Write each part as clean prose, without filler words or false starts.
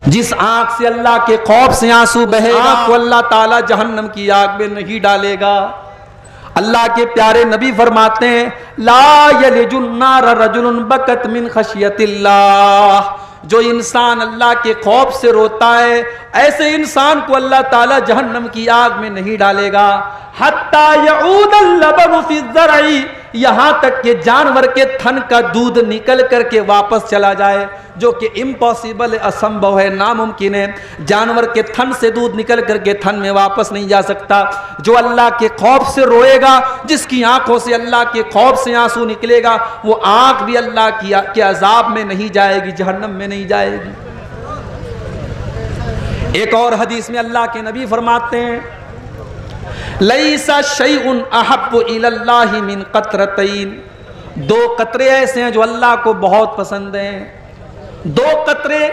جس آنکھ سے اللہ کے خوف سے آنسو بہے گا تو اللہ تعالیٰ جہنم کی آگ میں نہیں ڈالے گا۔ اللہ کے پیارے نبی فرماتے ہیں لا یلج النار رجل بکت من خشیت اللہ، جو انسان اللہ کے خوف سے روتا ہے ایسے انسان کو اللہ تعالیٰ جہنم کی آگ میں نہیں ڈالے گا۔ حتی یعود اللبن فی الزرع، یہاں تک کہ جانور کے تھن کا دودھ نکل کر کے واپس چلا جائے، جو کہ امپاسبل ہے، اسمبھو ہے، ناممکن ہے۔ جانور کے تھن سے دودھ نکل کر کے تھن میں واپس نہیں جا سکتا۔ جو اللہ کے خوف سے روئے گا، جس کی آنکھوں سے اللہ کے خوف سے آنسو نکلے گا، وہ آنکھ بھی اللہ کے عذاب میں نہیں جائے گی، جہنم میں نہیں جائے گی۔ ایک اور حدیث میں اللہ کے نبی فرماتے ہیں لیس شیء احب الی اللہ من قطرتین، دو قطرے ایسے ہیں جو اللہ کو بہت پسند ہیں، دو قطرے،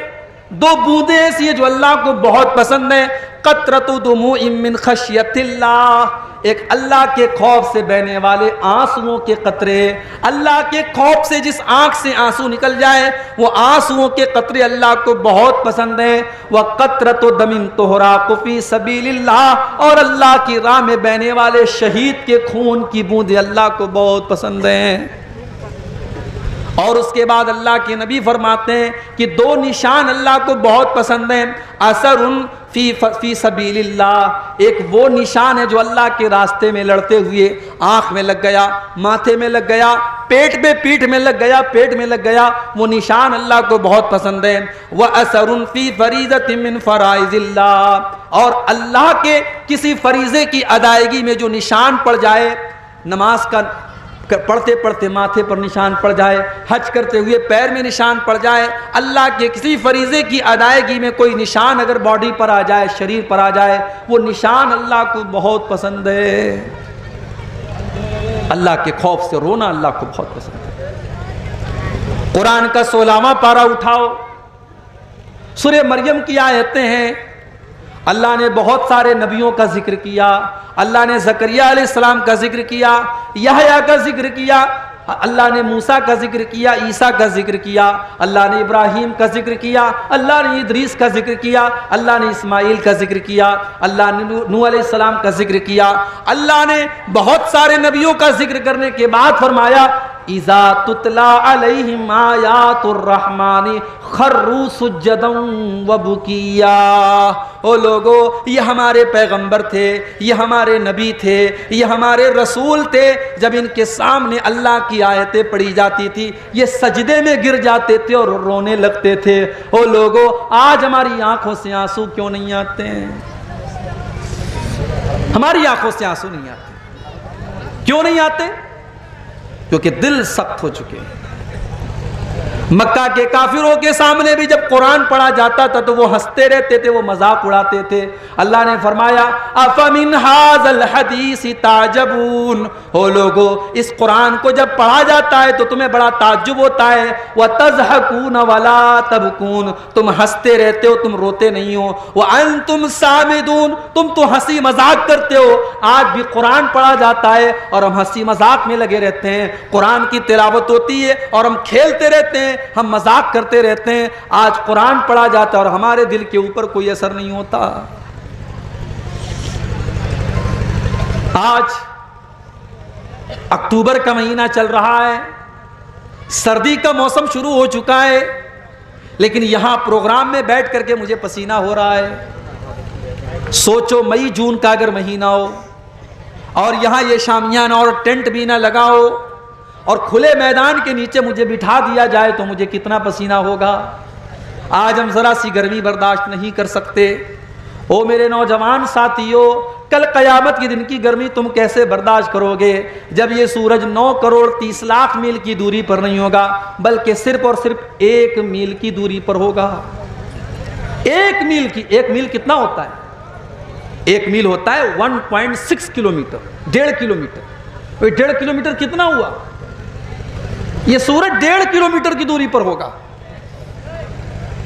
دو بوندیں ایسی ہیں جو اللہ کو بہت پسند ہیں۔ قطرۃ دموع من خشیت اللہ، ایک اللہ کے خوف سے بہنے والے آنسوؤں کے قطرے، اللہ کے خوف سے جس آنکھ سے آنسو نکل جائے وہ آنسوؤں کے قطرے اللہ کو بہت پسند ہیں۔ وقطرۃ دم تحراق فی سبیل اللہ، اور اللہ کی راہ میں بہنے والے شہید کے خون کی بوندیں اللہ کو بہت پسند ہیں۔ اور اس کے بعد اللہ کے نبی فرماتے ہیں کہ دو نشان اللہ کو بہت پسند ہیں۔ اثر فی سبیل اللہ، ایک وہ نشان ہے جو اللہ کے راستے میں لڑتے ہوئے آنکھ میں لگ گیا، ماتھے میں لگ گیا، پیٹ میں، پیٹھ میں لگ گیا، پیٹ میں لگ گیا، وہ نشان اللہ کو بہت پسند ہے۔ وَأَثَرٌ فِي فَرِيضَةٍ مِّن فَرَائِضِ اللَّهِ، اور اللہ کے کسی فریضے کی ادائیگی میں جو نشان پڑ جائے، نماز کا پڑھتے پڑھتے ماتھے پر نشان پڑ جائے، حج کرتے ہوئے پیر میں نشان پڑ جائے، اللہ کے کسی فریضے کی ادائیگی میں کوئی نشان اگر باڈی پر آ جائے، شریر پر آ جائے، وہ نشان اللہ کو بہت پسند ہے۔ اللہ کے خوف سے رونا اللہ کو بہت پسند ہے۔ قرآن کا 16واں پارہ اٹھاؤ، سورہ مریم کی آیتیں ہیں۔ اللہ نے بہت سارے نبیوں کا ذکر کیا، اللہ نے زکریہ علیہ السلام کا ذکر کیا، یحییٰ کا ذکر کیا، اللہ نے موسیٰ کا ذکر کیا، عیسیٰ کا ذکر کیا، اللہ نے ابراہیم کا ذکر کیا، اللہ نے ادریس کا ذکر کیا، اللہ نے اسماعیل کا ذکر کیا، اللہ نے نوح علیہ السلام کا ذکر کیا۔ اللہ نے بہت سارے نبیوں کا ذکر کرنے کے بعد فرمایا اذا تتلا علیہم آیات الرحمن خروا سجدا وبکیا، او لوگو یہ ہمارے پیغمبر تھے، یہ ہمارے نبی تھے، یہ ہمارے رسول تھے، جب ان کے سامنے اللہ کی آیتیں پڑھی جاتی تھی یہ سجدے میں گر جاتے تھے اور رونے لگتے تھے۔ او لوگو آج ہماری آنکھوں سے آنسو کیوں نہیں آتے ہیں؟ ہماری آنکھوں سے آنسو نہیں آتے، کیوں نہیں آتے؟ کیونکہ دل سخت ہو چکے ہیں۔ مکہ کے کافروں کے سامنے بھی جب قرآن پڑھا جاتا تھا تو وہ ہنستے رہتے تھے، وہ مذاق اڑاتے تھے۔ اللہ نے فرمایا افمن ھذا الحدیث تعجبون، ہو لوگو اس قرآن کو جب پڑھا جاتا ہے تو تمہیں بڑا تعجب ہوتا ہے، وتضحکون ولا تبکون، تم ہنستے رہتے ہو، تم روتے نہیں ہو، وانتم صامدون، تم تو ہنسی مذاق کرتے ہو۔ آج بھی قرآن پڑھا جاتا ہے اور ہم ہنسی مذاق میں لگے رہتے ہیں، قرآن کی تلاوت ہوتی ہے اور ہم کھیلتے رہتے ہیں، ہم مذاق کرتے رہتے ہیں۔ آج قرآن پڑھا جاتا ہے اور ہمارے دل کے اوپر کوئی اثر نہیں ہوتا۔ آج اکتوبر کا مہینہ چل رہا ہے، سردی کا موسم شروع ہو چکا ہے، لیکن یہاں پروگرام میں بیٹھ کر کے مجھے پسینہ ہو رہا ہے۔ سوچو مئی جون کا اگر مہینہ ہو اور یہاں یہ شامیانہ اور ٹینٹ بھی نہ لگا ہو اور کھلے میدان کے نیچے مجھے بٹھا دیا جائے تو مجھے کتنا پسینہ ہوگا۔ آج ہم ذرا سی گرمی برداشت نہیں کر سکتے۔ او میرے نوجوان ساتھیوں، کل قیامت کے دن کی گرمی تم کیسے برداشت کرو گے جب یہ سورج 9 کروڑ 30 لاکھ میل کی دوری پر نہیں ہوگا بلکہ صرف اور صرف 1 میل کی دوری پر ہوگا۔ 1 میل کی، 1 میل کتنا ہوتا ہے؟ 1 میل ہوتا ہے 1.6 کلومیٹر، 1.5 کلومیٹر۔ 1.5 کلومیٹر کتنا ہوا؟ یہ سورج 1.5 کلومیٹر کی دوری پر ہوگا۔